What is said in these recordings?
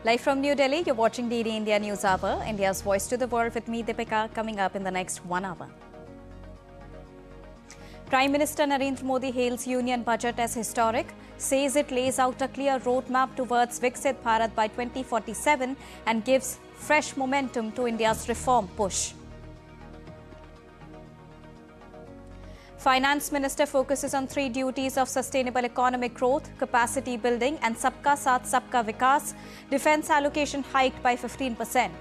Live from New Delhi, you're watching DD India News Hour, India's voice to the world with me, Deepika, coming up in the next 1 hour. Prime Minister Narendra Modi hails Union Budget as historic, says it lays out a clear roadmap towards Viksit Bharat by 2047 and gives fresh momentum to India's reform push. Finance Minister focuses on 3 duties of sustainable economic growth, capacity building and Sabka Saath Sabka Vikas. Defence allocation hiked by 15%.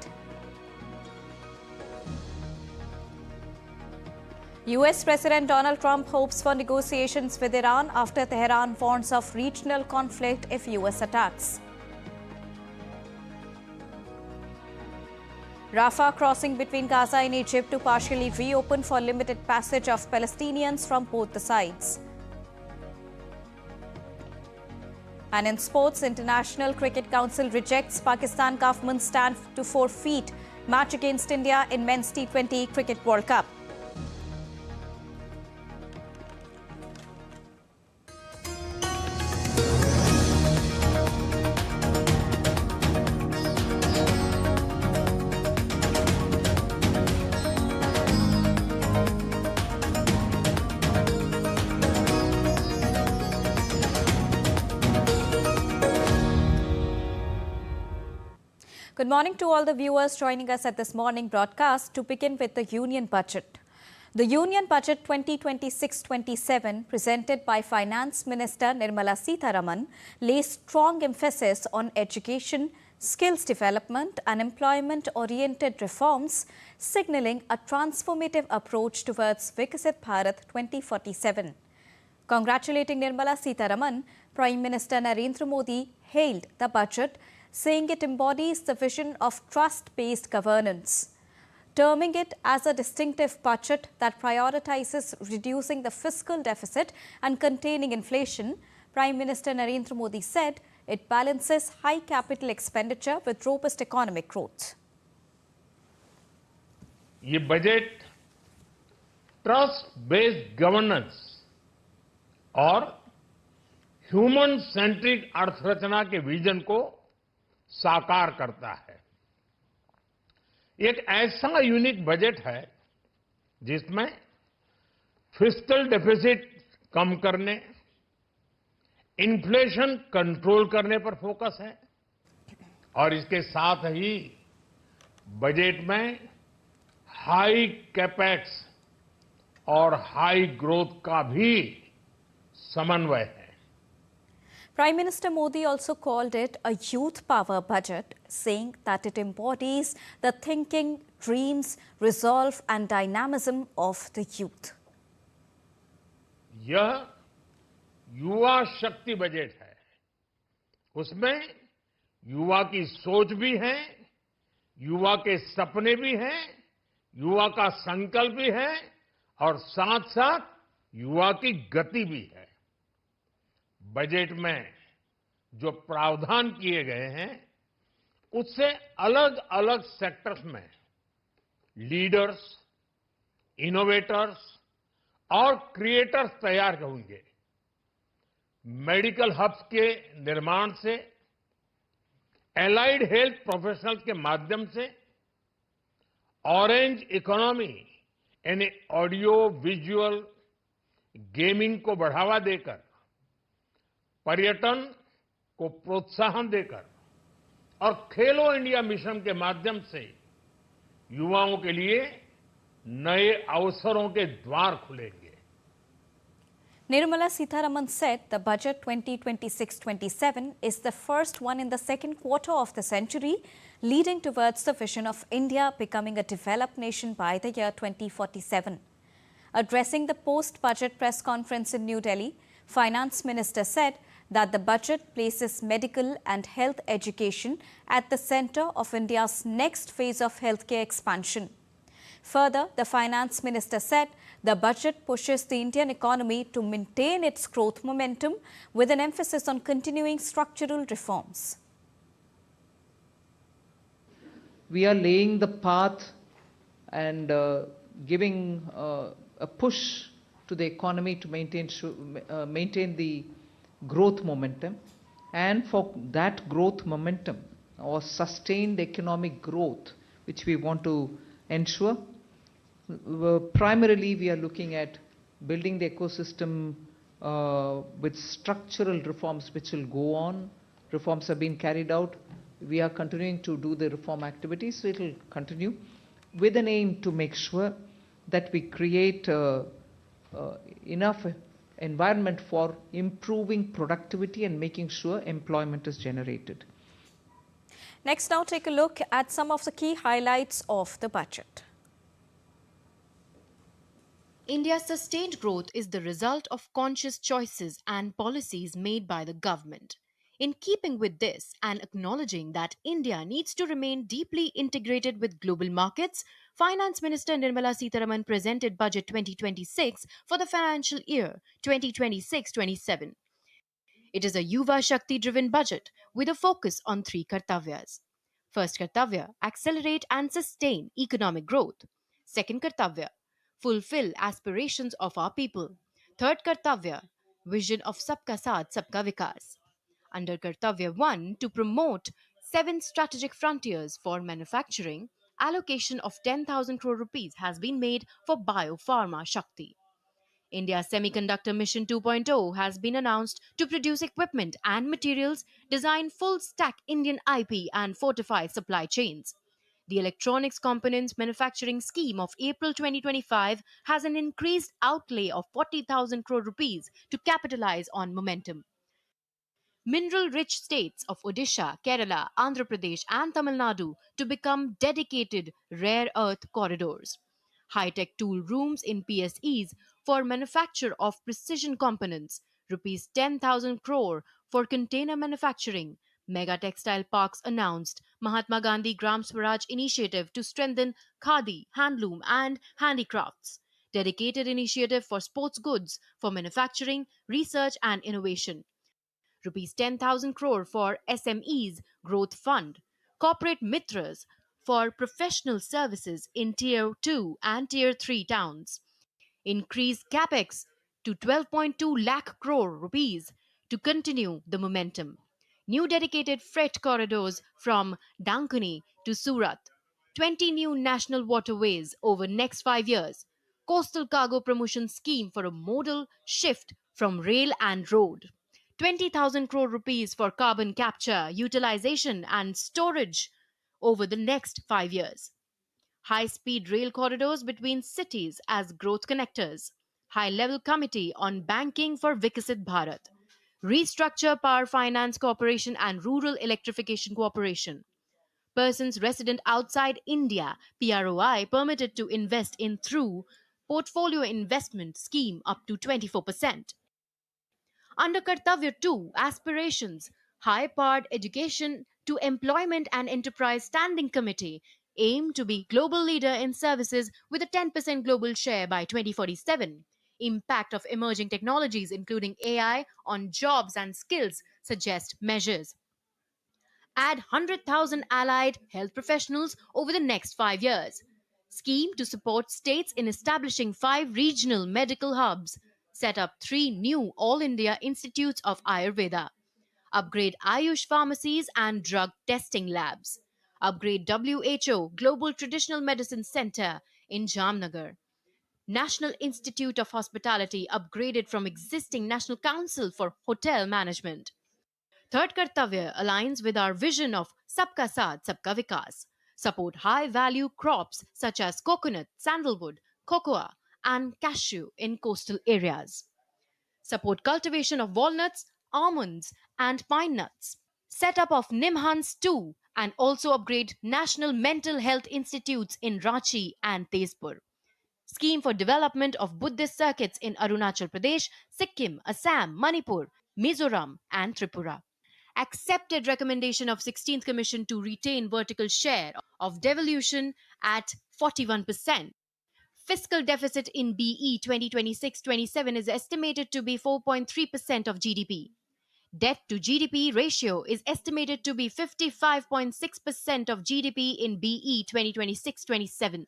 US President Donald Trump hopes for negotiations with Iran after Tehran warns of regional conflict if US attacks. Rafah crossing between Gaza and Egypt to partially reopen for limited passage of Palestinians from both the sides. And in sports, International Cricket Council rejects Pakistan government's stand to forfeit match against India in men's T20 Cricket World Cup. Good morning to all the viewers joining us at this morning broadcast. To begin with the Union Budget. The Union Budget 2026-27 presented by Finance Minister Nirmala Sitharaman lays strong emphasis on education, skills development and employment-oriented reforms, signalling a transformative approach towards Viksit Bharat 2047. Congratulating Nirmala Sitharaman, Prime Minister Narendra Modi hailed the budget, saying it embodies the vision of trust-based governance. Terming it as a distinctive budget that prioritizes reducing the fiscal deficit and containing inflation, Prime Minister Narendra Modi said it balances high capital expenditure with robust economic growth. ये budget trust based governance और human centric अर्थरचना के vision को साकार करता है। एक ऐसा unique budget है जिसमें फिस्कल डेफिसिट कम करने, इन्फ्लेशन कंट्रोल करने पर फोकस है और इसके साथ ही बजट में हाई कैपेक्स और हाई ग्रोथ का भी समन्वय है। Prime Minister Modi also called it a youth power budget, saying that it embodies the thinking, dreams, resolve and dynamism of the youth. यह युवा शक्ति बजट है। उसमें युवा की सोच भी है, युवा के सपने भी हैं, युवा का संकल्प भी है और साथ-साथ युवा की गति भी है। बजट में जो प्रावधान किए गए हैं उससे अलग अलग सेक्टर्स में लीडर्स, इनोवेटर्स और क्रिएटर्स तैयार होंगे। मेडिकल हब्स के निर्माण से, एलाइड हेल्थ प्रोफेशनल्स के माध्यम से, ऑरेंज इकोनॉमी यानी ऑडियो विजुअल गेमिंग को बढ़ावा देकर, पर्यटन को प्रोत्साहन देकर और खेलो इंडिया मिशन के माध्यम से युवाओं के लिए नए अवसरों के द्वार खुलेंगे। Nirmala Sitharaman said the budget 2026-27 is the first one in the second quarter of the century, leading towards the vision of India becoming a developed nation by the year 2047. Addressing the post-budget press conference in New Delhi, Finance Minister said that the budget places medical and health education at the centre of India's next phase of healthcare expansion. Further, the Finance Minister said the budget pushes the Indian economy to maintain its growth momentum with an emphasis on continuing structural reforms. We are laying the path and giving a push to the economy to maintain the growth momentum, and for that growth momentum or sustained economic growth, which we want to ensure. Primarily, we are looking at building the ecosystem with structural reforms which will go on. Reforms have been carried out. We are continuing to do the reform activities, so it will continue with an aim to make sure that we create enough environment for improving productivity and making sure employment is generated. Next, now take a look at some of the key highlights of the budget. India's sustained growth is the result of conscious choices and policies made by the government. In keeping with this and acknowledging that India needs to remain deeply integrated with global markets, Finance Minister Nirmala Sitharaman presented Budget 2026 for the financial year 2026-27. It is a Yuva Shakti-driven budget with a focus on three kartavyas. First kartavya, accelerate and sustain economic growth. Second kartavya, fulfill aspirations of our people. Third kartavya, vision of Sabka Saath, Sabka Vikas. Under Kartavya 1, to promote 7 strategic frontiers for manufacturing, allocation of 10,000 crore rupees has been made for Biopharma Shakti. India's Semiconductor Mission 2.0 has been announced to produce equipment and materials, design full stack Indian IP, and fortify supply chains. The Electronics Components Manufacturing Scheme of April 2025 has an increased outlay of 40,000 crore rupees to capitalize on momentum. Mineral-rich states of Odisha, Kerala, Andhra Pradesh and Tamil Nadu to become dedicated rare earth corridors. High-tech tool rooms in PSEs for manufacture of precision components, rupees 10,000 crore for container manufacturing, mega textile parks announced, Mahatma Gandhi Gram Swaraj initiative to strengthen khadi, handloom and handicrafts, dedicated initiative for sports goods for manufacturing, research and innovation. Rupees 10,000 crore for SMEs Growth Fund, corporate mitras for professional services in Tier 2 and Tier 3 towns. Increased capex to 12.2 lakh crore rupees to continue the momentum. New dedicated freight corridors from Dankuni to Surat. 20 new national waterways over next 5 years. Coastal cargo promotion scheme for a modal shift from rail and road. 20,000 crore rupees for carbon capture, utilization and storage over the next 5 years. High-speed rail corridors between cities as growth connectors. High-level committee on banking for Viksit Bharat. Restructure Power Finance Corporation and Rural Electrification Corporation. Persons resident outside India, PROI, permitted to invest in through portfolio investment scheme up to 24%. Under Kartavya 2, aspirations, high-powered education to employment and enterprise standing committee aim to be global leader in services with a 10% global share by 2047. Impact of emerging technologies including AI on jobs and skills suggest measures. Add 100,000 allied health professionals over the next 5 years. Scheme to support states in establishing 5 regional medical hubs. Set up 3 new All India Institutes of Ayurveda. Upgrade Ayush pharmacies and drug testing labs. Upgrade WHO Global Traditional Medicine Center in Jamnagar. National Institute of Hospitality upgraded from existing National Council for Hotel Management. Third Kartavya aligns with our vision of Sabka Saath, Sabka Vikas. Support high-value crops such as coconut, sandalwood, cocoa, and cashew in coastal areas. Support cultivation of walnuts, almonds, and pine nuts. Set up of Nimhans 2 and also upgrade national mental health institutes in Ranchi and Tezpur. Scheme for development of Buddhist circuits in Arunachal Pradesh, Sikkim, Assam, Manipur, Mizoram, and Tripura. Accepted recommendation of 16th Commission to retain vertical share of devolution at 41%. Fiscal deficit in BE 2026-27 is estimated to be 4.3% of GDP. Debt to GDP ratio is estimated to be 55.6% of GDP in BE 2026-27.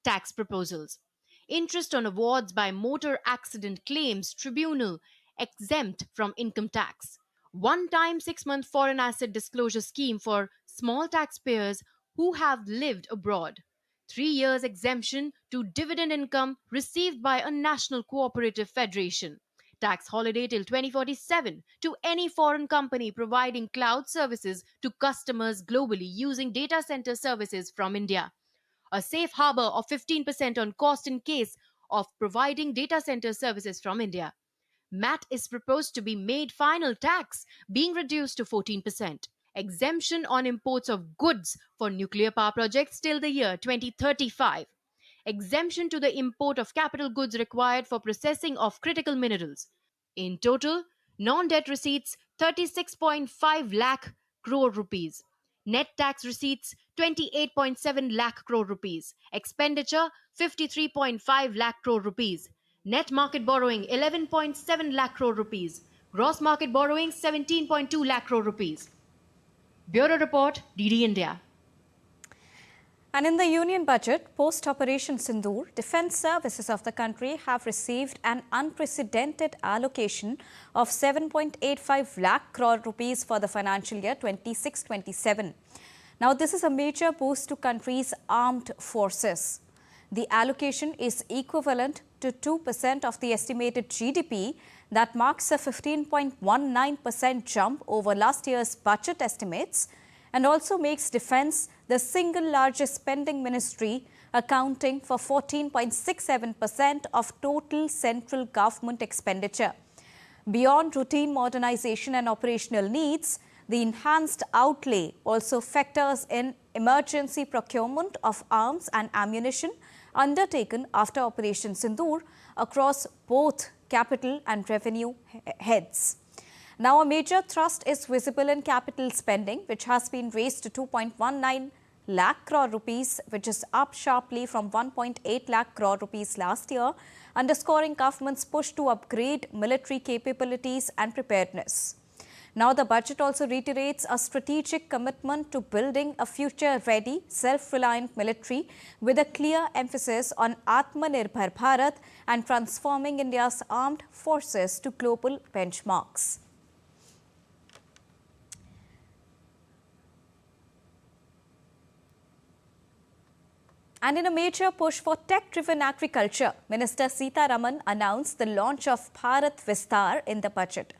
Tax proposals. Interest on awards by Motor Accident Claims Tribunal exempt from income tax. one-time 6-month foreign asset disclosure scheme for small taxpayers who have lived abroad, 3 years exemption to dividend income received by a national cooperative federation, tax holiday till 2047 to any foreign company providing cloud services to customers globally using data center services from India, a safe harbor of 15% on cost in case of providing data center services from India. MAT is proposed to be made final tax, being reduced to 14%. Exemption on imports of goods for nuclear power projects till the year 2035. Exemption to the import of capital goods required for processing of critical minerals. In total, non-debt receipts 36.5 lakh crore rupees. Net tax receipts 28.7 lakh crore rupees. Expenditure 53.5 lakh crore rupees. Net market borrowing 11.7 lakh crore rupees. Gross market borrowing 17.2 lakh crore rupees. Bureau Report, DD India. And in the Union Budget, post-Operation Sindoor, defence services of the country have received an unprecedented allocation of 7.85 lakh crore rupees for the financial year 26-27. Now, this is a major boost to country's armed forces. The allocation is equivalent to 2% of the estimated GDP. That marks a 15.19% jump over last year's budget estimates and also makes defence the single largest spending ministry, accounting for 14.67% of total central government expenditure. Beyond routine modernization and operational needs, the enhanced outlay also factors in emergency procurement of arms and ammunition undertaken after Operation Sindoor across both capital and revenue heads. Now, a major thrust is visible in capital spending, which has been raised to 2.19 lakh crore rupees, which is up sharply from 1.8 lakh crore rupees last year, underscoring government's push to upgrade military capabilities and preparedness. Now, the budget also reiterates a strategic commitment to building a future-ready, self-reliant military with a clear emphasis on Atmanirbhar Bharat and transforming India's armed forces to global benchmarks. And in a major push for tech-driven agriculture, Minister Sitaraman announced the launch of Bharat Vistar in the budget.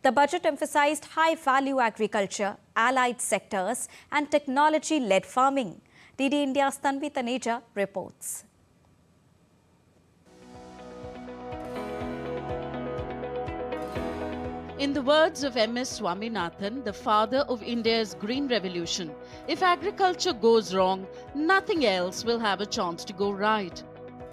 The budget emphasized high-value agriculture, allied sectors and technology-led farming. DD India's Tanvi Taneja reports. In the words of M.S. Swaminathan, the father of India's Green Revolution, if agriculture goes wrong, nothing else will have a chance to go right.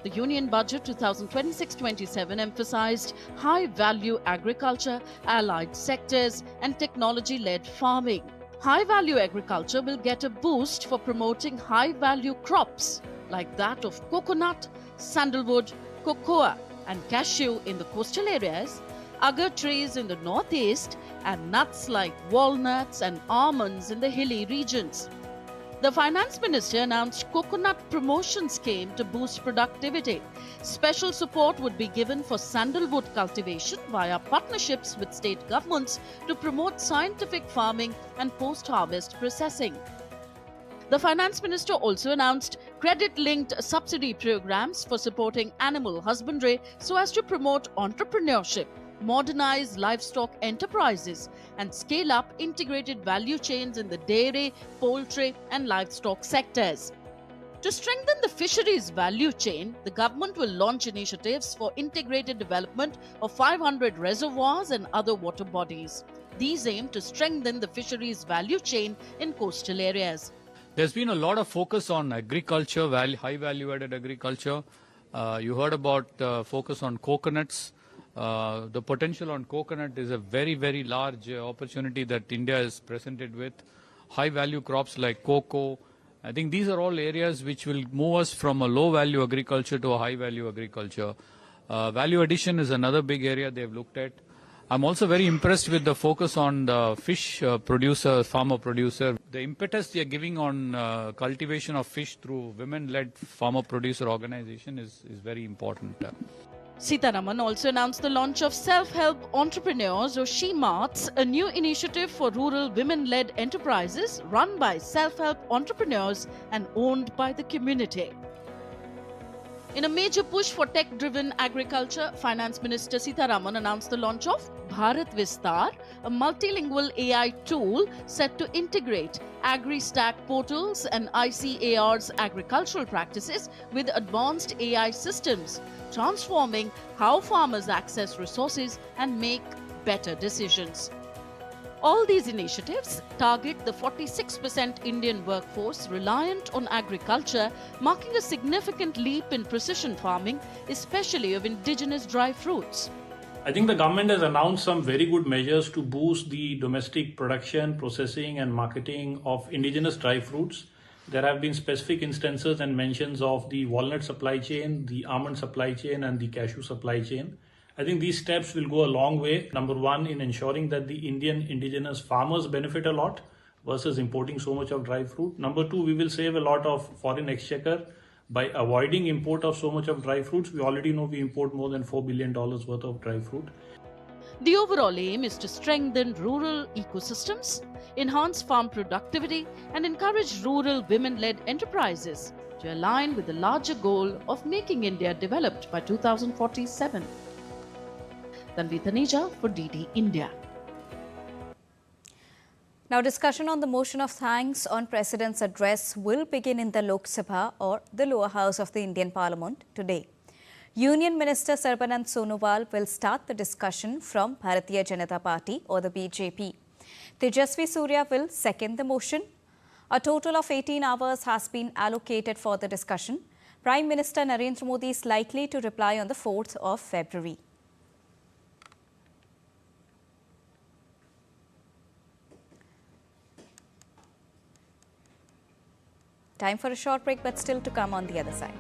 The Union Budget 2026-27 emphasized high-value agriculture, allied sectors and technology-led farming. High-value agriculture will get a boost for promoting high-value crops like that of coconut, sandalwood, cocoa and cashew in the coastal areas, agar trees in the northeast and nuts like walnuts and almonds in the hilly regions. The Finance Minister announced coconut promotion scheme to boost productivity. Special support would be given for sandalwood cultivation via partnerships with state governments to promote scientific farming and post-harvest processing. The Finance Minister also announced credit-linked subsidy programs for supporting animal husbandry so as to promote entrepreneurship, modernize livestock enterprises and scale up integrated value chains in the dairy, poultry and livestock sectors. To strengthen the fisheries value chain, the government will launch initiatives for integrated development of 500 reservoirs and other water bodies. These aim to strengthen the fisheries value chain in coastal areas. There's been a lot of focus on agriculture, high value-added agriculture. You heard about focus on coconuts. The potential on coconut is a very, very large opportunity that India is presented with. High-value crops like cocoa. I think these are all areas which will move us from a low-value agriculture to a high-value agriculture. Value addition is another big area they've looked at. I'm also very impressed with the focus on the fish farmer-producer. The impetus they are giving on cultivation of fish through women-led farmer-producer organization is very important. Sitharaman also announced the launch of Self-Help Entrepreneurs or She-Marts, a new initiative for rural women-led enterprises run by self-help entrepreneurs and owned by the community. In a major push for tech-driven agriculture, Finance Minister Sitharaman announced the launch of Bharat Vistar, a multilingual AI tool set to integrate AgriStack portals and ICAR's agricultural practices with advanced AI systems, transforming how farmers access resources and make better decisions. All these initiatives target the 46% Indian workforce reliant on agriculture, marking a significant leap in precision farming, especially of indigenous dry fruits. I think the government has announced some very good measures to boost the domestic production, processing and marketing of indigenous dry fruits. There have been specific instances and mentions of the walnut supply chain, the almond supply chain and the cashew supply chain. I think these steps will go a long way. Number one, in ensuring that the Indian indigenous farmers benefit a lot versus importing so much of dry fruit. Number two, we will save a lot of foreign exchequer by avoiding import of so much of dry fruits. We already know we import more than $4 billion worth of dry fruit. The overall aim is to strengthen rural ecosystems, enhance farm productivity, and encourage rural women-led enterprises to align with the larger goal of making India developed by 2047. Tanvi Taneja for DD India. Now, discussion on the motion of thanks on President's address will begin in the Lok Sabha or the lower house of the Indian Parliament today. Union Minister Sarbanand Sonowal will start the discussion from Bharatiya Janata Party or the BJP. Tejasvi Surya will second the motion. A total of 18 hours has been allocated for the discussion. Prime Minister Narendra Modi is likely to reply on the 4th of February. Time for a short break, but still to come on the other side.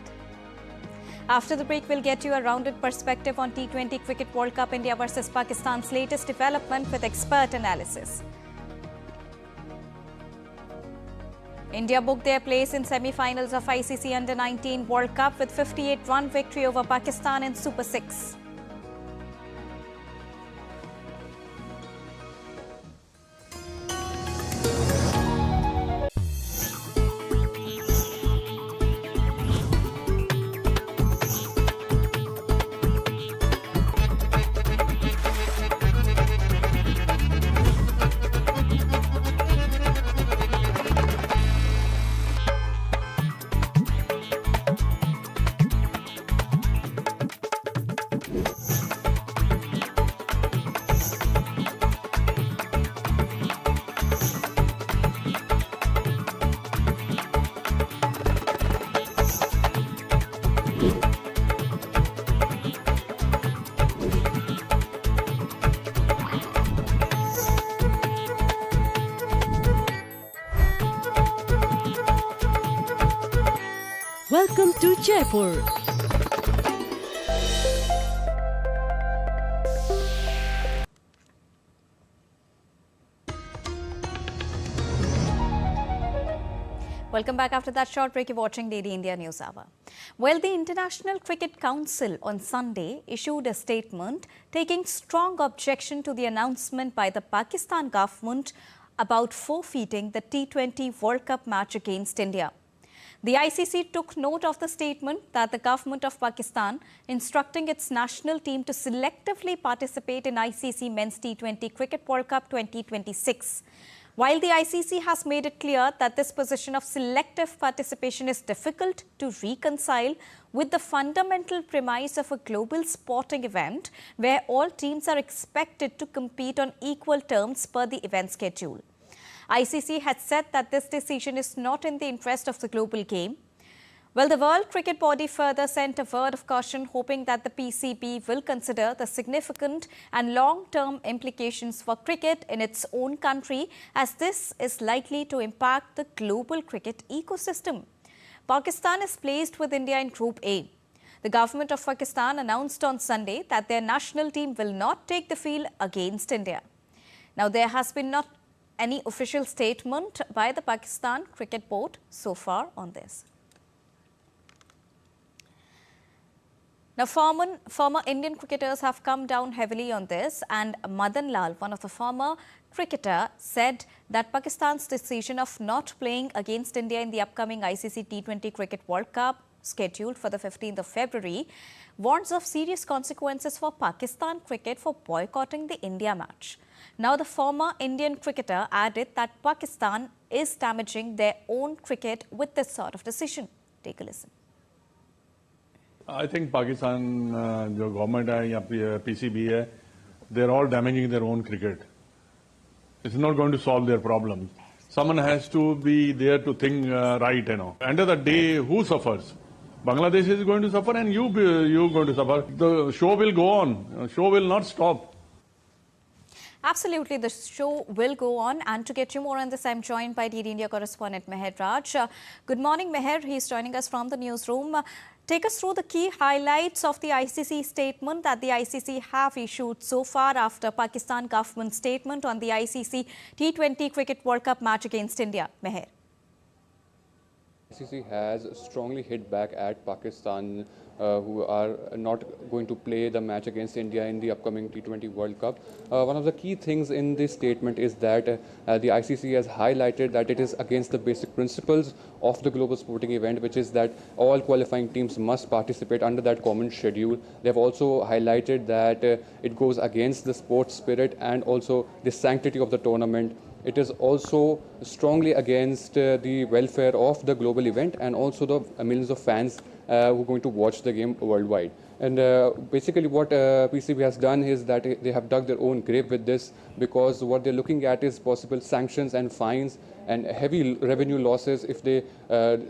After the break, we'll get you a rounded perspective on T20 Cricket World Cup India versus Pakistan's latest development with expert analysis. India booked their place in semi-finals of ICC Under-19 World Cup with 58-run victory over Pakistan in Super 6. Welcome to Jaipur. Welcome back after that short break. You're watching DD India News Hour. Well, the International Cricket Council on Sunday issued a statement taking strong objection to the announcement by the Pakistan government about forfeiting the T20 World Cup match against India. The ICC took note of the statement that the government of Pakistan instructing its national team to selectively participate in ICC Men's T20 Cricket World Cup 2026. While the ICC has made it clear that this position of selective participation is difficult to reconcile with the fundamental premise of a global sporting event where all teams are expected to compete on equal terms per the event schedule. ICC had said that this decision is not in the interest of the global game. Well, the World Cricket Body further sent a word of caution, hoping that the PCB will consider the significant and long-term implications for cricket in its own country, as this is likely to impact the global cricket ecosystem. Pakistan is placed with India in Group A. The government of Pakistan announced on Sunday that their national team will not take the field against India. Now, there has been not any official statement by the Pakistan Cricket Board so far on this. Now, former Indian cricketers have come down heavily on this, and Madan Lal, one of the former cricketer, said that Pakistan's decision of not playing against India in the upcoming ICC T20 Cricket World Cup, scheduled for the 15th of February, warns of serious consequences for Pakistan cricket for boycotting the India match. Now, the former Indian cricketer added that Pakistan is damaging their own cricket with this sort of decision. Take a listen. I think Pakistan, जो government है या PCB है, they're all damaging their own cricket. It's not going to solve their problems. Someone has to be there to think right, you know. End of the day, who suffers? Bangladesh is going to suffer, and you're going to suffer. The show will go on. The show will not stop. Absolutely, the show will go on. And to get you more on this, I'm joined by DD India correspondent Meher Raj. Good morning, Meher. He's joining us from the newsroom. Take us through the key highlights of the ICC statement that the ICC have issued so far after Pakistan government statement on the ICC T20 Cricket World Cup match against India. Meher. ICC has strongly hit back at Pakistan, who are not going to play the match against India in the upcoming T20 World Cup. One of the key things in this statement is that the ICC has highlighted that it is against the basic principles of the global sporting event, which is that all qualifying teams must participate under that common schedule. They have also highlighted that it goes against the sports spirit and also the sanctity of the tournament. It is also strongly against the welfare of the global event and also the millions of fans who are going to watch the game worldwide. And basically what PCB has done is that they have dug their own grave with this, because what they're looking at is possible sanctions and fines and heavy revenue losses if they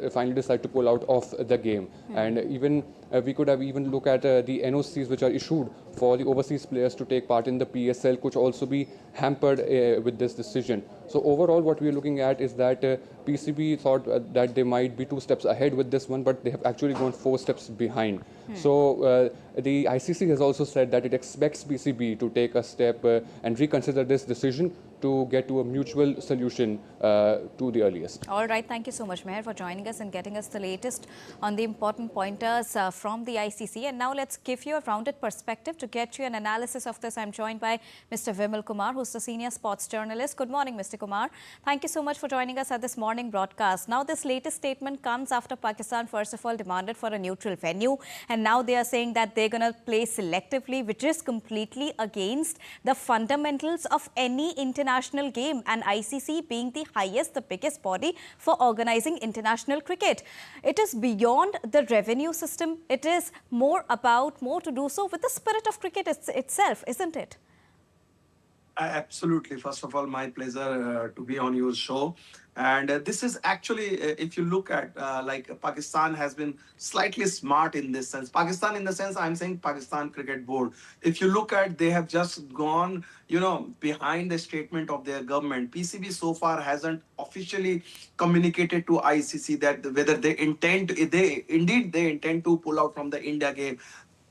finally decide to pull out of the game. And even we could have even look at the NOCs which are issued for the overseas players to take part in the PSL, could also be hampered with this decision. So overall what we are looking at is that PCB thought that they might be 2 steps ahead with this one, but they have actually gone 4 steps behind. So the ICC has also said that it expects PCB to take a step and reconsider this decision to get to a mutual solution to the earliest. All right. Thank you so much, Meher, for joining us and getting us the latest on the important pointers from the ICC. And now let's give you a rounded perspective. To get you an analysis of this, I'm joined by Mr. Vimal Kumar, who's the senior sports journalist. Good morning, Mr. Kumar. Thank you so much for joining us at this morning broadcast. Now, this latest statement comes after Pakistan, first of all, demanded for a neutral venue. And now they are saying that they're going to play selectively, which is completely against the fundamentals of any international game, and ICC being the highest, the biggest body for organizing international cricket. It is beyond the revenue system. It is more to do so with the spirit of cricket itself, isn't it? Absolutely. First of all, my pleasure to be on your show. And this is actually, if you look at, like Pakistan has been slightly smart in this sense. Pakistan in the sense, I'm saying Pakistan Cricket Board. If you look at, they have just gone, behind the statement of their government. PCB so far hasn't officially communicated to ICC that whether they intend to pull out from the India game.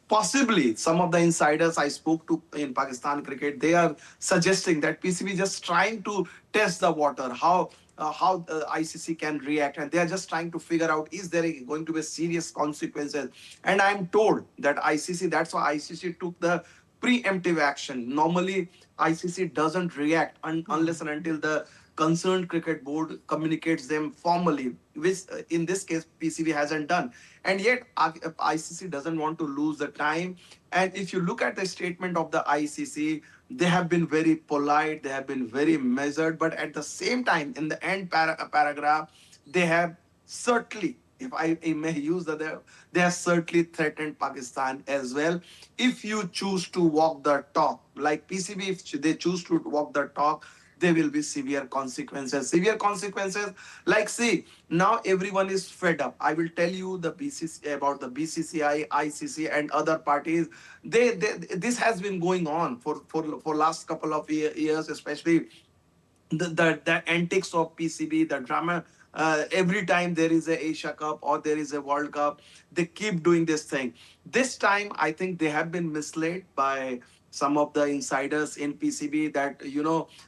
Possibly, some of the insiders I spoke to in Pakistan cricket, they are suggesting that PCB just trying to test the water, how ICC can react, and they are just trying to figure out, is there going to be serious consequences? And I'm told that ICC, that's why ICC took the preemptive action. Normally, ICC doesn't react unless and until the concerned cricket board communicates them formally, which in this case PCB hasn't done. And yet ICC doesn't want to lose the time. And if you look at the statement of the ICC, they have been very polite, they have been very measured, but at the same time, in the end paragraph, they have certainly, if I may use the, they have certainly threatened Pakistan as well. If you choose to walk the talk, like PCB, if they choose to walk the talk, there will be severe consequences. Severe consequences, like, see, now everyone is fed up. I will tell you the about the BCCI, ICC, and other parties. This has been going on for last couple of years, especially the antics of PCB, the drama. Every time there is a Asia Cup or there is a World Cup, they keep doing this thing. This time, I think they have been misled by some of the insiders in PCB that,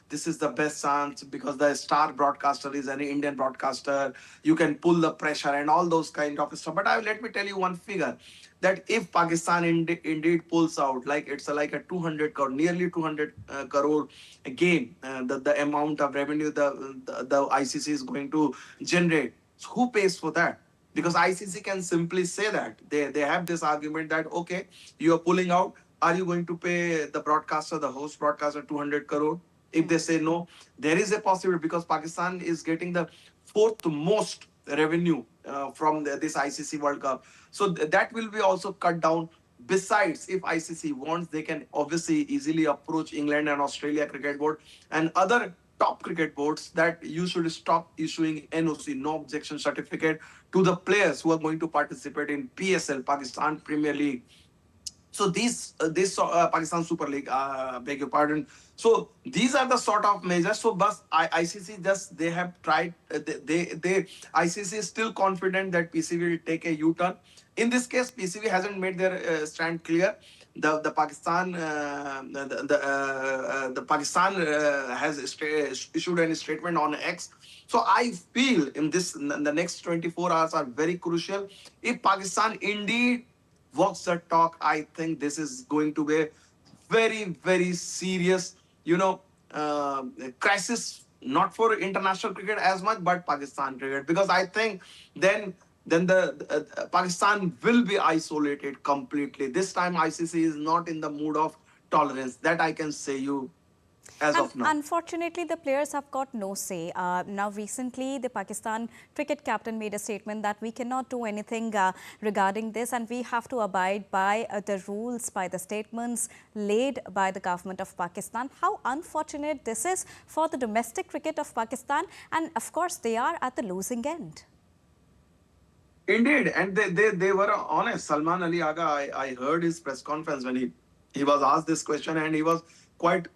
this is the best chance because the star broadcaster is an Indian broadcaster. You can pull the pressure and all those kind of stuff. But let me tell you one figure. that if Pakistan indeed pulls out, like it's like a 200 crore, nearly 200 crore game, the amount of revenue the ICC is going to generate. So who pays for that? Because ICC can simply say that. They have this argument that, okay, you are pulling out. Are you going to pay the broadcaster, the host broadcaster, 200 crore? If they say no, there is a possibility because Pakistan is getting the fourth most revenue from this ICC World Cup. So that will be also cut down. Besides, if ICC wants, they can obviously easily approach England and Australia Cricket Board and other top cricket boards that you should stop issuing NOC, no objection certificate, to the players who are going to participate in PSL, Pakistan Premier League. So this Pakistan Super League, beg your pardon. So these are the sort of measures. So, but ICC just they have tried. They ICC is still confident that PCB will take a U-turn. In this case, PCB hasn't made their stand clear. The Pakistan the Pakistan has issued a statement on X. So I feel in the next 24 hours are very crucial. If Pakistan indeed walks the talk, I think this is going to be a very, very serious, crisis, not for international cricket as much, but Pakistan cricket. Because I think then the Pakistan will be isolated completely. This time ICC is not in the mood of tolerance. That I can say you as of now. Unfortunately, the players have got no say. Now, recently, the Pakistan cricket captain made a statement that we cannot do anything regarding this and we have to abide by the rules, by the statements laid by the government of Pakistan. How unfortunate this is for the domestic cricket of Pakistan, and of course, they are at the losing end. Indeed, and they were honest. Salman Ali Agha, I heard his press conference when he was asked this question, and he was quite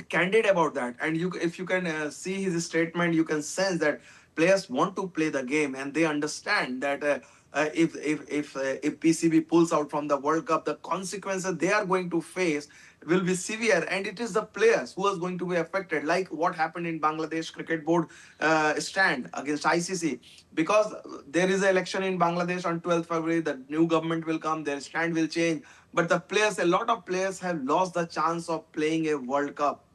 candid about that. And if you can see his statement, you can sense that players want to play the game and they understand that if PCB pulls out from the World Cup, the consequences they are going to face will be severe, and it is the players who are going to be affected, like what happened in Bangladesh Cricket Board stand against ICC. Because there is an election in Bangladesh on 12th February, the new government will come, their stand will change, but the players, a lot of players have lost the chance of playing a World Cup.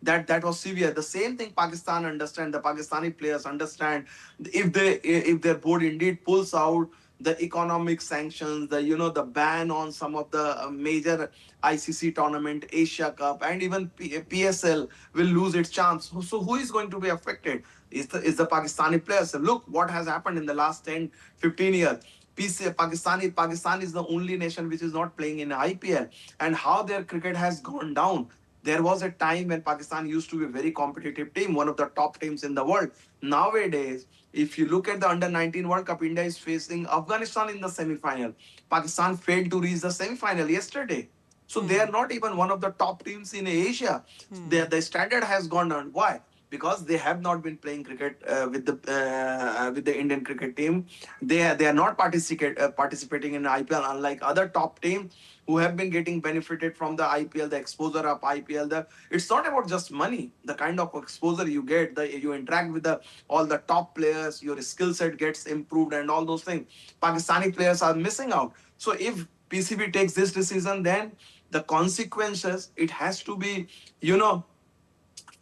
That was severe. The same thing Pakistan understand, the Pakistani players understand. If their board indeed pulls out, the economic sanctions, the ban on some of the major ICC tournament, Asia Cup, and even PSL will lose its chance. So who is going to be affected? Is the Pakistani players. Look what has happened in the last 10, 15 years. Pakistan is the only nation which is not playing in IPL, and how their cricket has gone down. There was a time when Pakistan used to be a very competitive team, one of the top teams in the world. Nowadays, if you look at the Under-19 World Cup, India is facing Afghanistan in the semi-final. Pakistan failed to reach the semi-final yesterday. So they are not even one of the top teams in Asia. The standard has gone down. Why? Because they have not been playing cricket with the Indian cricket team. They are not participating in IPL, unlike other top teams who have been getting benefited from the IPL, the exposure of IPL. It's not about just money. The kind of exposure you get, you interact with all the top players, your skill set gets improved and all those things. Pakistani players are missing out. So if PCB takes this decision, then the consequences, it has to be,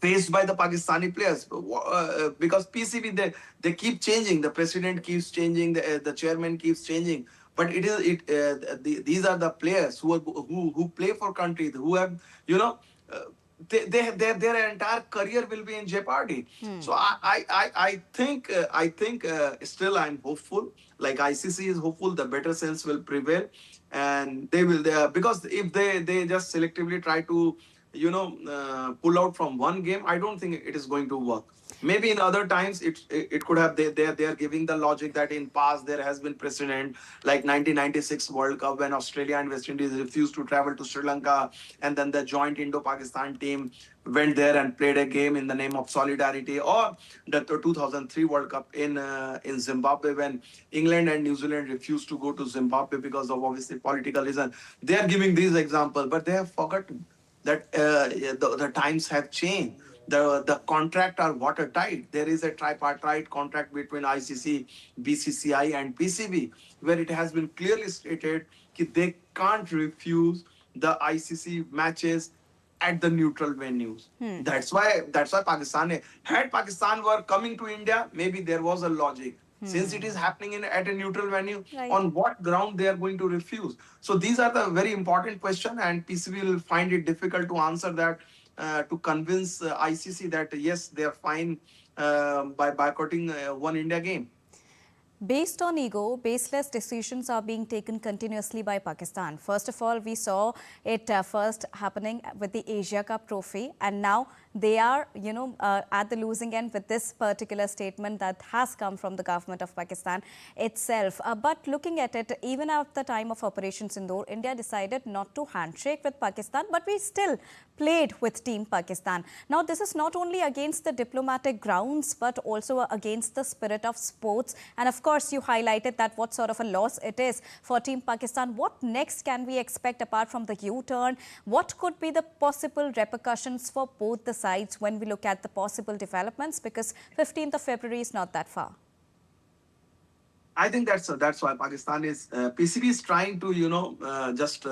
faced by the Pakistani players, because PCB they keep changing. The president keeps changing. The chairman keeps changing. But these are the players who play for countries, who have their entire career will be in jeopardy. So I think still I'm hopeful. Like ICC is hopeful, the better sense will prevail, and they will because if they just selectively try to pull out from one game, I don't think it is going to work. Maybe in other times it could have. They are giving the logic that in past there has been precedent, like 1996 World Cup when Australia and West Indies refused to travel to Sri Lanka, and then the joint Indo-Pakistan team went there and played a game in the name of solidarity, or the 2003 World Cup in Zimbabwe when England and New Zealand refused to go to Zimbabwe because of obviously political reason. They are giving these examples, but they have forgotten that the times have changed. the contract are watertight. There is a tripartite contract between ICC, BCCI, and PCB, where it has been clearly stated that they can't refuse the ICC matches at the neutral venues. That's why Pakistan. Had Pakistan were coming to India, maybe there was a logic. Since it is happening at a neutral venue, Right. on what ground they are going to refuse? So these are the very important question, and PCB will find it difficult to answer that, to convince ICC that yes, they are fine by boycotting one India game. Based on ego, baseless decisions are being taken continuously by Pakistan. First of all, we saw it first happening with the Asia Cup trophy, and now they are, at the losing end with this particular statement that has come from the government of Pakistan itself. But looking at it, even at the time of Operation Sindoor, India decided not to handshake with Pakistan, but we still played with Team Pakistan. Now, this is not only against the diplomatic grounds, but also against the spirit of sports. And of course, you highlighted that what sort of a loss it is for Team Pakistan. What next can we expect apart from the U-turn? What could be the possible repercussions for both the sides when we look at the possible developments? Because 15th of February is not that far. I think that's why Pakistan is PCB is trying to just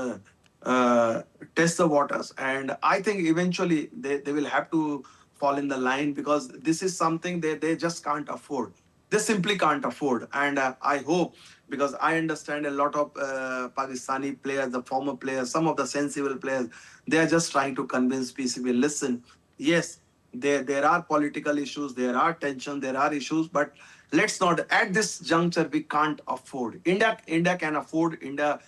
test the waters, and I think eventually they will have to fall in the line, because this is something they just can't afford. They simply can't afford, and I hope, because I understand a lot of Pakistani players, the former players, some of the sensible players, they are just trying to convince PCB. Listen, yes, there are political issues, there are tension, there are issues, but let's not, at this juncture, we can't afford. India can afford. India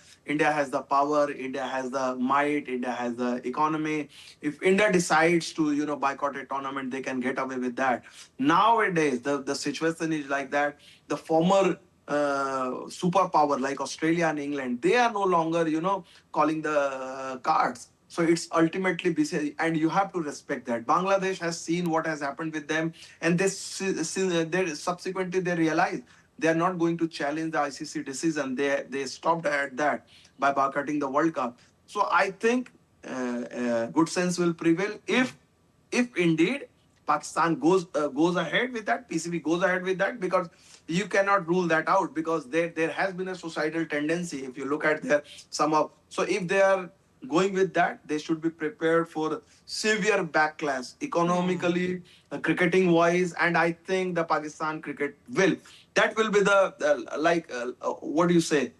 has the power, India has the might, India has the economy. If India decides to boycott a tournament, they can get away with that. Nowadays, the situation is like that. The former superpower like Australia and England, they are no longer calling the cards. So it's ultimately busy, and you have to respect that. Bangladesh has seen what has happened with them, and subsequently they realized they are not going to challenge the ICC decision. They stopped at that by boycotting the World Cup. So I think good sense will prevail if indeed Pakistan goes ahead with that, PCB goes ahead with that, because you cannot rule that out, because there has been a suicidal tendency. If you look at so if they are going with that, they should be prepared for severe backlash economically, cricketing wise, and I think the Pakistan cricket that will be what do you say?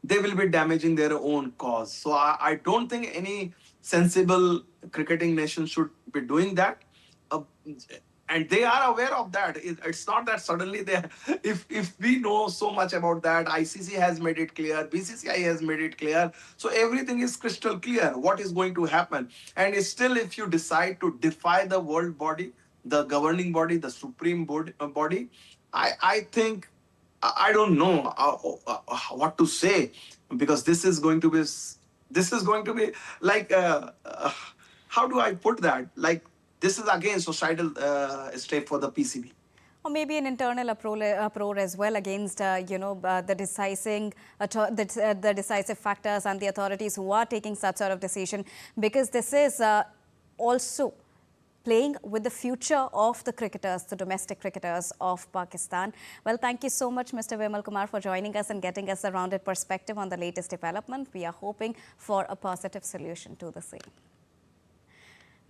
They will be damaging their own cause. So I don't think any sensible cricketing nation should be doing that. And they are aware of that. It's not that suddenly if we know so much about that, ICC has made it clear, BCCI has made it clear. So everything is crystal clear what is going to happen. And still, if you decide to defy the world body, the governing body, the supreme body, I think, I don't know what to say, because this is going to be like, how do I put that? Like, this is again societal step for the PCB. Or maybe an internal uproar as well against, the decisive factors and the authorities who are taking such sort of decision, because this is also playing with the future of the cricketers, the domestic cricketers of Pakistan. Well, thank you so much, Mr. Vimal Kumar, for joining us and getting us a rounded perspective on the latest development. We are hoping for a positive solution to the same.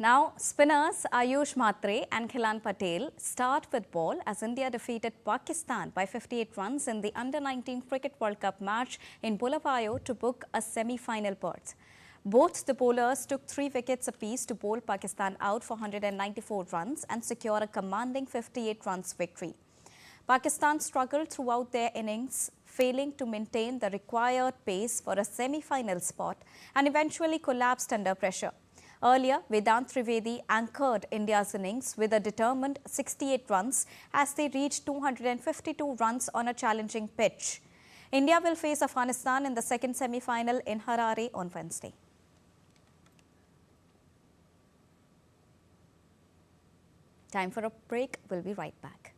Now, spinners Ayush Mhatre and Khilan Patel start with ball as India defeated Pakistan by 58 runs in the Under-19 Cricket World Cup match in Bulawayo to book a semi-final berth. Both the bowlers took 3 wickets apiece to bowl Pakistan out for 194 runs and secure a commanding 58 runs victory. Pakistan struggled throughout their innings, failing to maintain the required pace for a semi-final spot and eventually collapsed under pressure. Earlier, Vedant Trivedi anchored India's innings with a determined 68 runs as they reached 252 runs on a challenging pitch. India will face Afghanistan in the second semi-final in Harare on Wednesday. Time for a break. We'll be right back.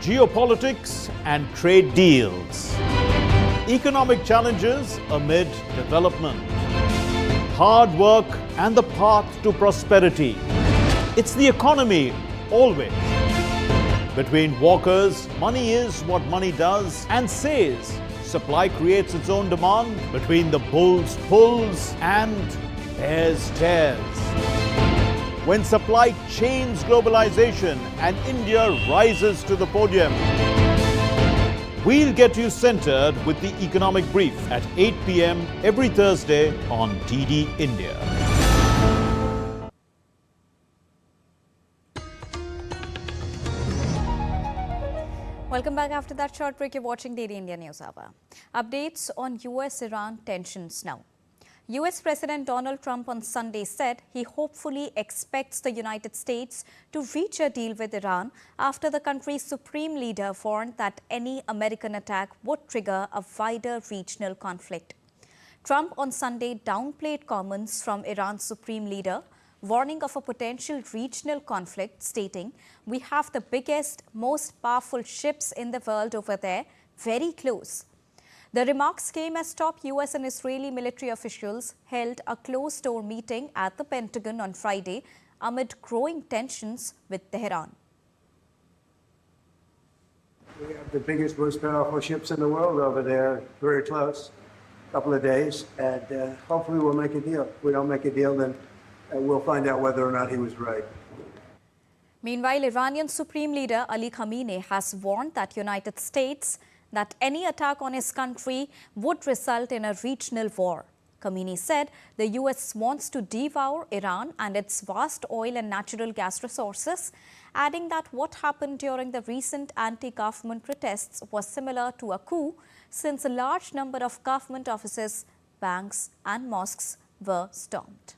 geopolitics and trade deals. Economic challenges amid development. Hard work and the path to prosperity. It's the economy always. Between walkers, money is what money does and says. Supply creates its own demand. Between the bulls pulls and bears tears. When supply chains globalization and India rises to the podium. We'll get you centered with the economic brief at 8 p.m. every Thursday on DD India. Welcome back after that short break. You're watching DD India News Hour. Updates on US-Iran tensions now. US President Donald Trump on Sunday said he hopefully expects the United States to reach a deal with Iran after the country's supreme leader warned that any American attack would trigger a wider regional conflict. Trump on Sunday downplayed comments from Iran's supreme leader, warning of a potential regional conflict, stating, "We have the biggest, most powerful ships in the world over there, very close." The remarks came as top US and Israeli military officials held a closed-door meeting at the Pentagon on Friday amid growing tensions with Tehran. We have the biggest, most powerful ships in the world over there, very close, a couple of days, and hopefully we'll make a deal. If we don't make a deal, then we'll find out whether or not he was right. Meanwhile, Iranian Supreme Leader Ali Khamenei has warned that United States that any attack on his country would result in a regional war. Khamenei said the US wants to devour Iran and its vast oil and natural gas resources, adding that what happened during the recent anti-government protests was similar to a coup, since a large number of government offices, banks and mosques were stormed.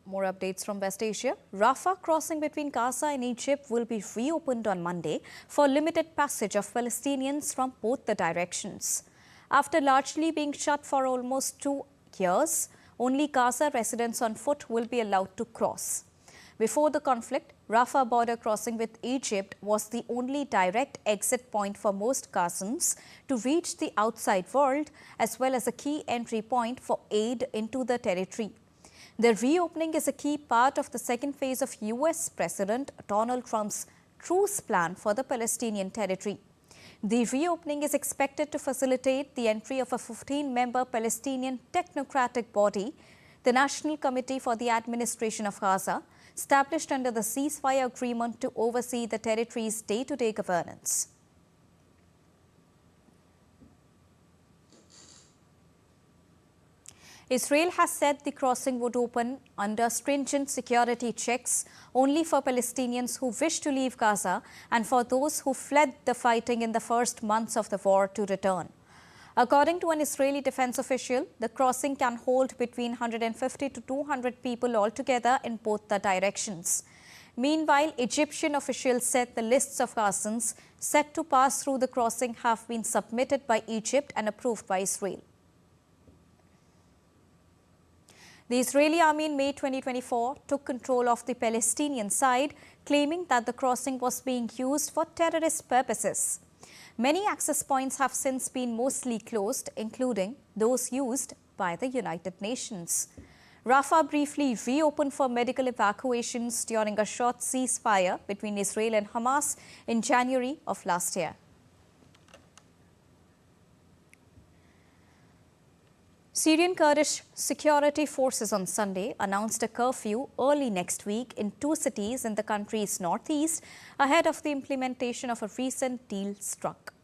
More updates from West Asia. Rafah crossing between Gaza and Egypt will be reopened on Monday for limited passage of Palestinians from both the directions. After largely being shut for almost 2 years, only Gaza residents on foot will be allowed to cross. Before the conflict, Rafah border crossing with Egypt was the only direct exit point for most Gazans to reach the outside world, as well as a key entry point for aid into the territory. The reopening is a key part of the second phase of US President Donald Trump's truce plan for the Palestinian territory. The reopening is expected to facilitate the entry of a 15-member Palestinian technocratic body, the National Committee for the Administration of Gaza, established under the ceasefire agreement to oversee the territory's day-to-day governance. Israel has said the crossing would open under stringent security checks only for Palestinians who wish to leave Gaza and for those who fled the fighting in the first months of the war to return. According to an Israeli defense official, the crossing can hold between 150 to 200 people altogether in both the directions. Meanwhile, Egyptian officials said the lists of Gazans set to pass through the crossing have been submitted by Egypt and approved by Israel. The Israeli army in May 2024 took control of the Palestinian side, claiming that the crossing was being used for terrorist purposes. Many access points have since been mostly closed, including those used by the United Nations. Rafah briefly reopened for medical evacuations during a short ceasefire between Israel and Hamas in January of last year. Syrian Kurdish security forces on Sunday announced a curfew early next week in 2 cities in the country's northeast ahead of the implementation of a recent deal struck.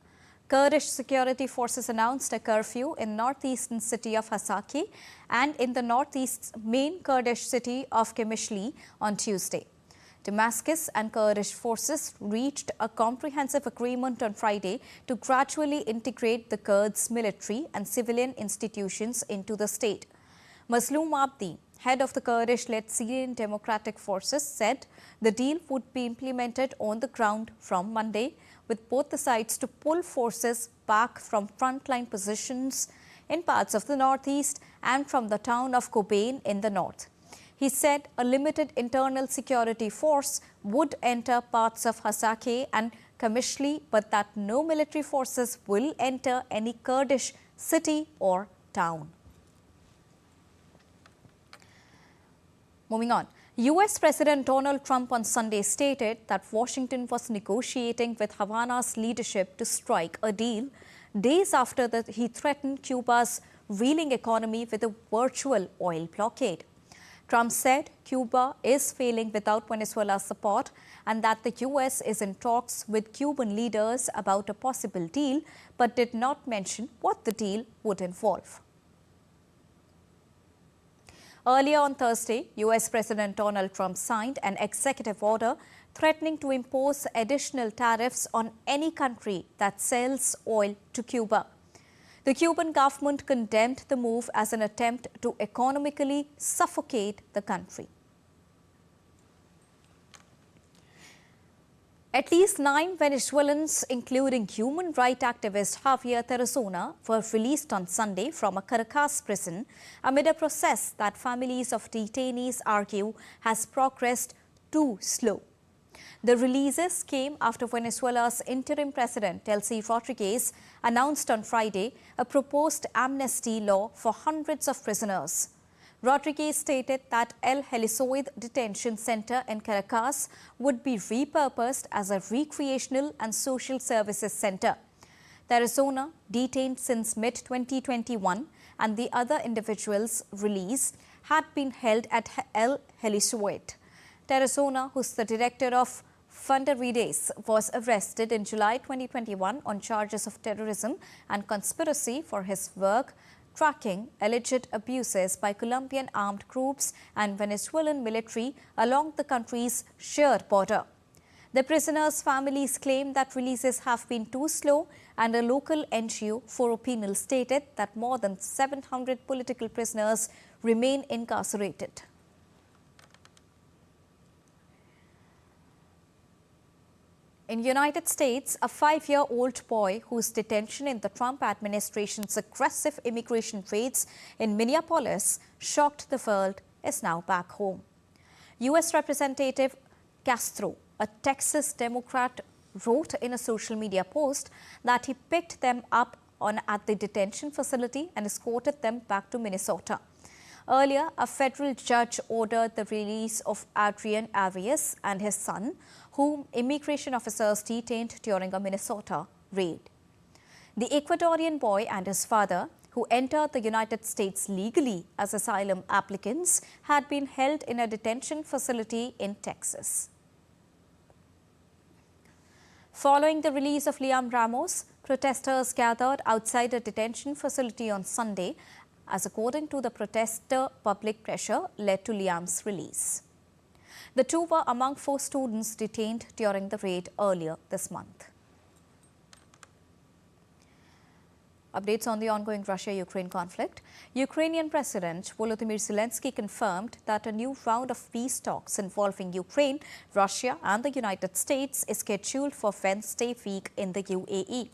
Kurdish security forces announced a curfew in northeastern city of Hasaki and in the northeast's main Kurdish city of Qamishli on Tuesday. Damascus and Kurdish forces reached a comprehensive agreement on Friday to gradually integrate the Kurds' military and civilian institutions into the state. Mazloum Abdi, head of the Kurdish-led Syrian Democratic Forces, said the deal would be implemented on the ground from Monday, with both the sides to pull forces back from frontline positions in parts of the northeast and from the town of Kobane in the north. He said a limited internal security force would enter parts of Hasake and Kamishli, but that no military forces will enter any Kurdish city or town. Moving on. US President Donald Trump on Sunday stated that Washington was negotiating with Havana's leadership to strike a deal days after he threatened Cuba's reeling economy with a virtual oil blockade. Trump said Cuba is failing without Venezuela's support and that the US is in talks with Cuban leaders about a possible deal, but did not mention what the deal would involve. Earlier on Thursday, US President Donald Trump signed an executive order threatening to impose additional tariffs on any country that sells oil to Cuba. The Cuban government condemned the move as an attempt to economically suffocate the country. At least 9 Venezuelans, including human rights activist Javier Tarazona, were released on Sunday from a Caracas prison amid a process that families of detainees argue has progressed too slow. The releases came after Venezuela's interim president, Delcy Rodriguez, announced on Friday a proposed amnesty law for hundreds of prisoners. Rodriguez stated that El Helicoide Detention Center in Caracas would be repurposed as a recreational and social services center. Tarazona, detained since mid-2021, and the other individuals released had been held at El Helicoide. Tarazona, who's the director of Fundarides, was arrested in July 2021 on charges of terrorism and conspiracy for his work tracking alleged abuses by Colombian armed groups and Venezuelan military along the country's shared border. The prisoners' families claim that releases have been too slow, and a local NGO, Foro Penal, stated that more than 700 political prisoners remain incarcerated. In the United States, a 5-year-old boy whose detention in the Trump administration's aggressive immigration raids in Minneapolis shocked the world is now back home. U.S. Representative Castro, a Texas Democrat, wrote in a social media post that he picked them up at the detention facility and escorted them back to Minnesota. Earlier, a federal judge ordered the release of Adrian Arias and his son, whom immigration officers detained during a Minnesota raid. The Ecuadorian boy and his father, who entered the United States legally as asylum applicants, had been held in a detention facility in Texas. Following the release of Liam Ramos, protesters gathered outside a detention facility on Sunday, as according to the protester, public pressure led to Liam's release. The two were among 4 students detained during the raid earlier this month. Updates on the ongoing Russia-Ukraine conflict. Ukrainian President Volodymyr Zelensky confirmed that a new round of peace talks involving Ukraine, Russia and the United States is scheduled for Wednesday week in the UAE.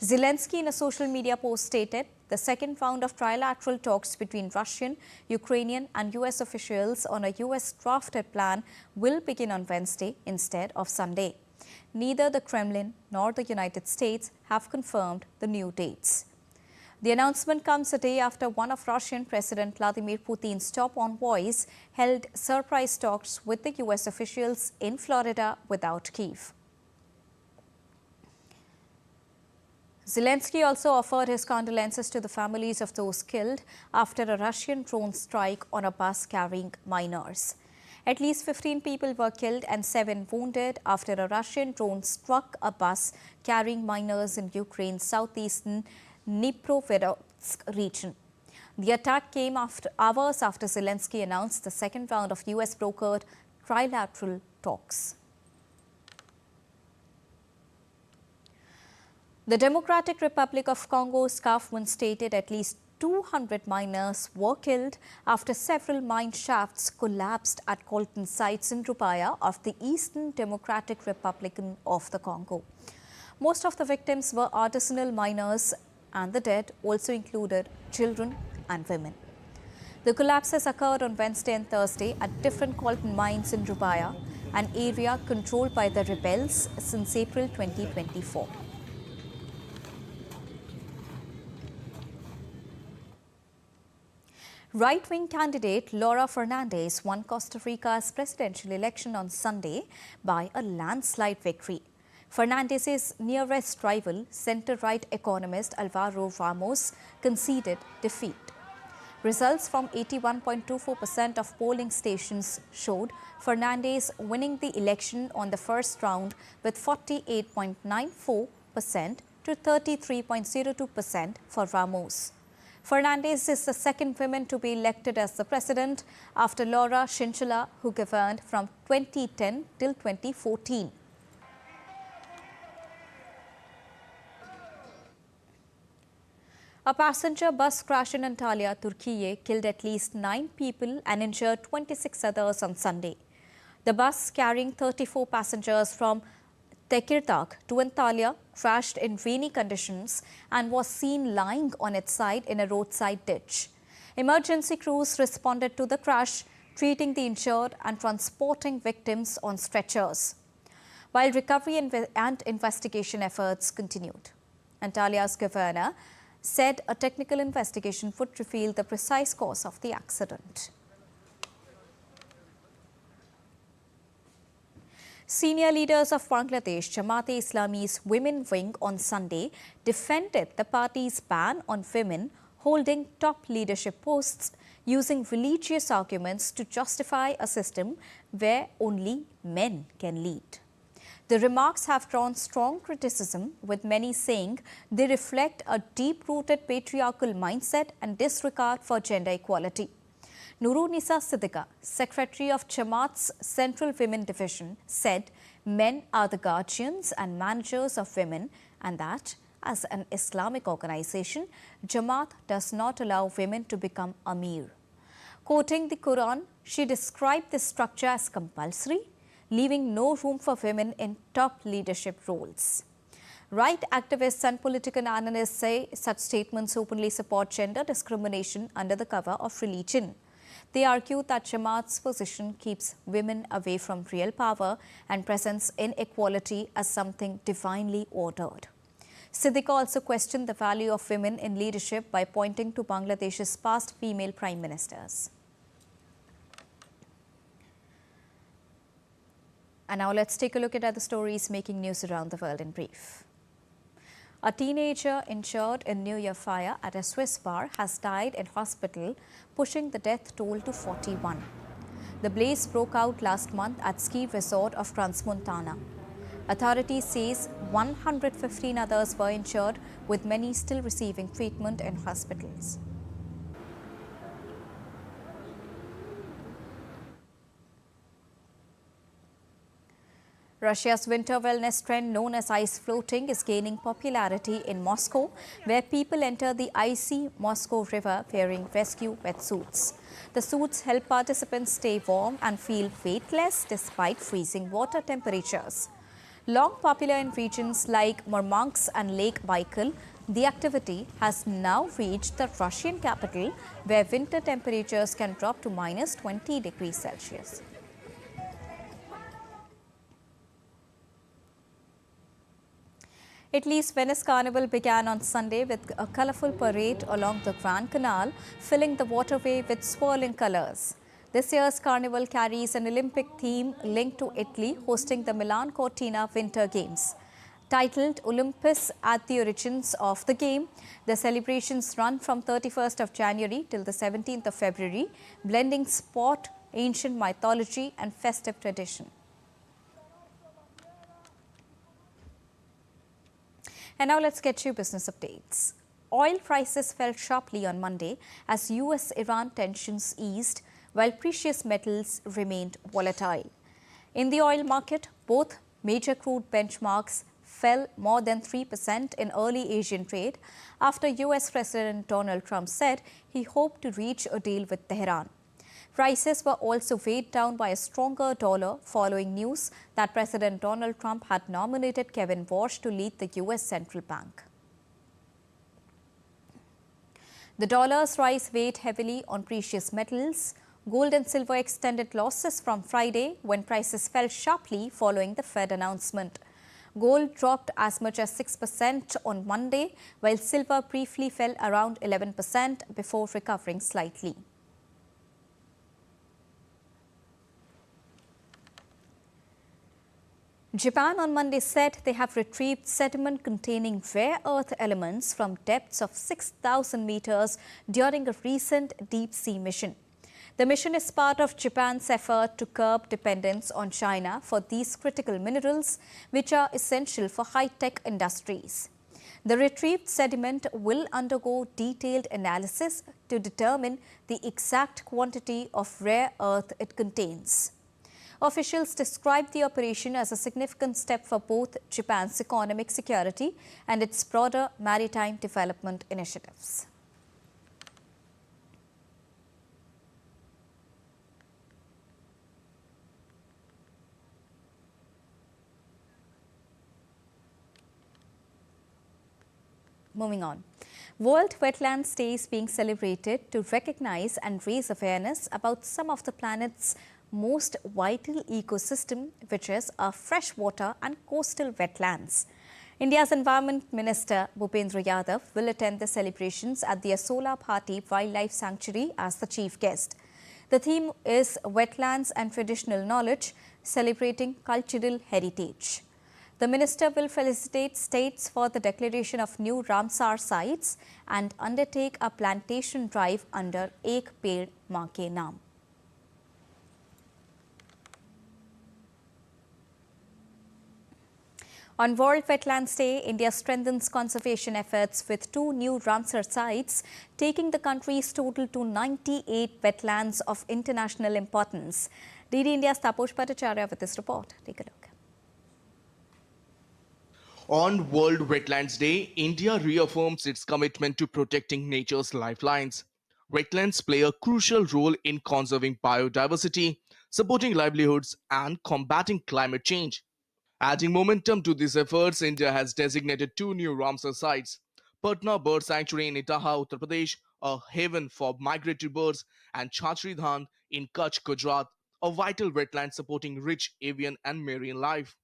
Zelensky, in a social media post, stated the second round of trilateral talks between Russian, Ukrainian and US officials on a US drafted plan will begin on Wednesday instead of Sunday. Neither the Kremlin nor the United States have confirmed the new dates. The announcement comes a day after one of Russian President Vladimir Putin's top envoys held surprise talks with the US officials in Florida without Kyiv. Zelensky also offered his condolences to the families of those killed after a Russian drone strike on a bus carrying minors. At least 15 people were killed and 7 wounded after a Russian drone struck a bus carrying minors in Ukraine's southeastern Dnipropetrovsk region. The attack came hours after Zelensky announced the second round of US-brokered trilateral talks. The Democratic Republic of Congo's government stated at least 200 miners were killed after several mine shafts collapsed at coltan sites in Rupaya of the Eastern Democratic Republic of the Congo. Most of the victims were artisanal miners, and the dead also included children and women. The collapses occurred on Wednesday and Thursday at different coltan mines in Rubaya, an area controlled by the rebels since April 2024. Right-wing candidate Laura Fernandez won Costa Rica's presidential election on Sunday by a landslide victory. Fernandez's nearest rival, center-right economist Alvaro Ramos, conceded defeat. Results from 81.24% of polling stations showed Fernandez winning the election on the first round with 48.94% to 33.02% for Ramos. Fernandez is the second woman to be elected as the president after Laura Chinchilla, who governed from 2010 till 2014. A passenger bus crash in Antalya, Turkey, killed at least 9 people and injured 26 others on Sunday. The bus carrying 34 passengers from Tekirdağ to Antalya crashed in rainy conditions and was seen lying on its side in a roadside ditch. Emergency crews responded to the crash, treating the injured and transporting victims on stretchers, while recovery and investigation efforts continued. Antalya's governor said a technical investigation would reveal the precise cause of the accident. Senior leaders of Bangladesh Jamaat-e-Islami's women wing on Sunday defended the party's ban on women holding top leadership posts, using religious arguments to justify a system where only men can lead. The remarks have drawn strong criticism, with many saying they reflect a deep-rooted patriarchal mindset and disregard for gender equality. Nurunisa Siddiqa, secretary of Jamaat's Central Women Division, said men are the guardians and managers of women, and that, as an Islamic organization, Jamaat does not allow women to become Amir. Quoting the Quran, she described this structure as compulsory, leaving no room for women in top leadership roles. Right activists and political analysts say such statements openly support gender discrimination under the cover of religion. They argue that Jamaat's position keeps women away from real power and presents inequality as something divinely ordered. Siddiqa also questioned the value of women in leadership by pointing to Bangladesh's past female prime ministers. And now let's take a look at other stories making news around the world in brief. A teenager injured in New Year fire at a Swiss bar has died in hospital, pushing the death toll to 41. The blaze broke out last month at ski resort of Transmontana. Authorities says 115 others were injured, with many still receiving treatment in hospitals. Russia's winter wellness trend known as ice floating is gaining popularity in Moscow, where people enter the icy Moscow River wearing rescue wetsuits. The suits help participants stay warm and feel weightless despite freezing water temperatures. Long popular in regions like Murmansk and Lake Baikal, the activity has now reached the Russian capital, where winter temperatures can drop to minus 20 degrees Celsius. Italy's Venice Carnival began on Sunday with a colourful parade along the Grand Canal, filling the waterway with swirling colours. This year's carnival carries an Olympic theme linked to Italy hosting the Milan Cortina Winter Games. Titled Olympus at the origins of the game, the celebrations run from 31st of January till the 17th of February, blending sport, ancient mythology and festive tradition. And now let's get you business updates. Oil prices fell sharply on Monday as US-Iran tensions eased, while precious metals remained volatile. In the oil market, both major crude benchmarks fell more than 3% in early Asian trade after US President Donald Trump said he hoped to reach a deal with Tehran. Prices were also weighed down by a stronger dollar following news that President Donald Trump had nominated Kevin Warsh to lead the US Central Bank. The dollar's rise weighed heavily on precious metals. Gold and silver extended losses from Friday when prices fell sharply following the Fed announcement. Gold dropped as much as 6% on Monday, while silver briefly fell around 11% before recovering slightly. Japan on Monday said they have retrieved sediment containing rare earth elements from depths of 6,000 meters during a recent deep-sea mission. The mission is part of Japan's effort to curb dependence on China for these critical minerals, which are essential for high-tech industries. The retrieved sediment will undergo detailed analysis to determine the exact quantity of rare earth it contains. Officials described the operation as a significant step for both Japan's economic security and its broader maritime development initiatives. Moving on. World Wetlands Day is being celebrated to recognize and raise awareness about some of the planet's most vital ecosystem, which is our freshwater and coastal wetlands. India's Environment Minister Bhupendra Yadav will attend the celebrations at the Prasar Bharati Wildlife Sanctuary as the chief guest. The theme is Wetlands and Traditional Knowledge, celebrating cultural heritage. The minister will felicitate states for the declaration of new Ramsar sites and undertake a plantation drive under Ek Ped Maa Ke Naam. On World Wetlands Day, India strengthens conservation efforts with 2 new Ramsar sites, taking the country's total to 98 wetlands of international importance. DD India's Taposh Bhattacharya with this report. Take a look. On World Wetlands Day, India reaffirms its commitment to protecting nature's lifelines. Wetlands play a crucial role in conserving biodiversity, supporting livelihoods, and combating climate change. Adding momentum to these efforts, India has designated 2 new Ramsar sites: Patna Bird Sanctuary in Itaha, Uttar Pradesh, a haven for migratory birds, and Chhatri Dhan in Kutch, Gujarat, a vital wetland supporting rich avian and marine life.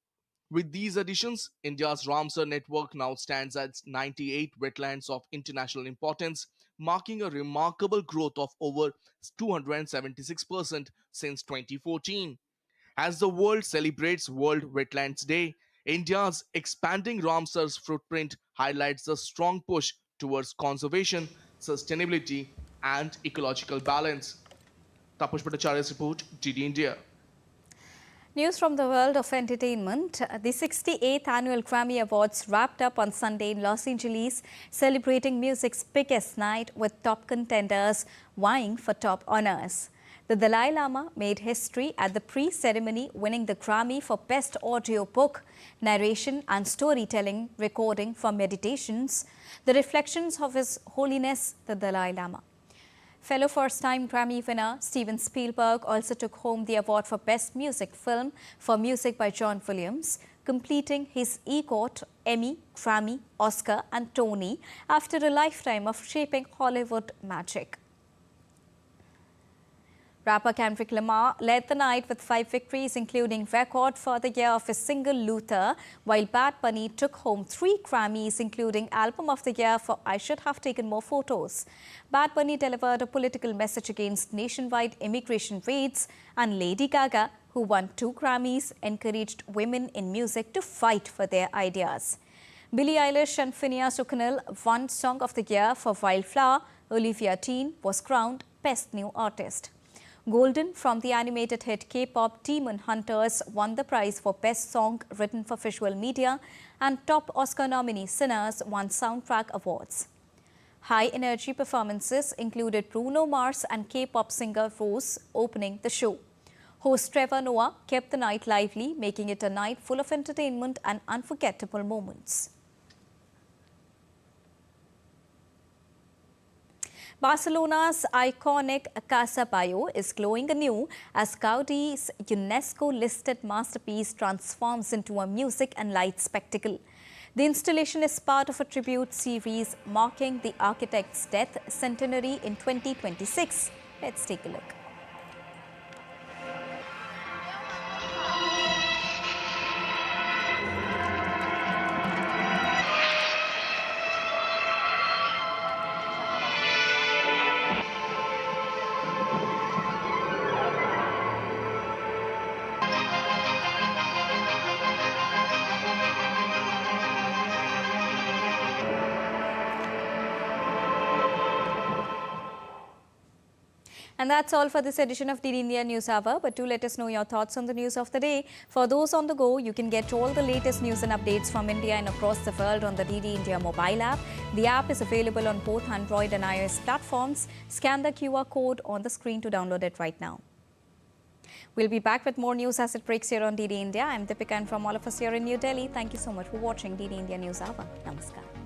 With these additions, India's Ramsar network now stands at 98 wetlands of international importance, marking a remarkable growth of over 276% since 2014. As the world celebrates World Wetlands Day, India's expanding Ramsar's footprint highlights the strong push towards conservation, sustainability, and ecological balance. Taposh Bhattacharya's report, DD India. News from the world of entertainment. The 68th Annual Grammy Awards wrapped up on Sunday in Los Angeles, celebrating music's biggest night with top contenders vying for top honors. The Dalai Lama made history at the pre-ceremony, winning the Grammy for Best Audio Book, Narration and Storytelling Recording for Meditations, the reflections of His Holiness the Dalai Lama. Fellow first-time Grammy winner Steven Spielberg also took home the award for Best Music Film for music by John Williams, completing his EGOT, Emmy, Grammy, Oscar and Tony after a lifetime of shaping Hollywood magic. Rapper Kendrick Lamar led the night with 5 victories, including record for the year of his single Luther, while Bad Bunny took home 3 Grammys, including Album of the Year for I Should Have Taken More Photos. Bad Bunny delivered a political message against nationwide immigration raids, and Lady Gaga, who won 2 Grammys, encouraged women in music to fight for their ideas. Billie Eilish and Phineas O'Connell won Song of the Year for Wildflower. Olivia Dean was crowned Best New Artist. Golden from the animated hit K-pop Demon Hunters won the prize for Best Song Written for Visual Media, and top Oscar nominee Sinners won Soundtrack Awards. High-energy performances included Bruno Mars and K-pop singer Rose opening the show. Host Trevor Noah kept the night lively, making it a night full of entertainment and unforgettable moments. Barcelona's iconic Casa Payo is glowing anew as Gaudi's UNESCO-listed masterpiece transforms into a music and light spectacle. The installation is part of a tribute series marking the architect's death centenary in 2026. Let's take a look. And that's all for this edition of DD India News Hour. But do let us know your thoughts on the news of the day. For those on the go, you can get all the latest news and updates from India and across the world on the DD India mobile app. The app is available on both Android and iOS platforms. Scan the QR code on the screen to download it right now. We'll be back with more news as it breaks here on DD India. I'm Deepika, and from all of us here in New Delhi, thank you so much for watching DD India News Hour. Namaskar.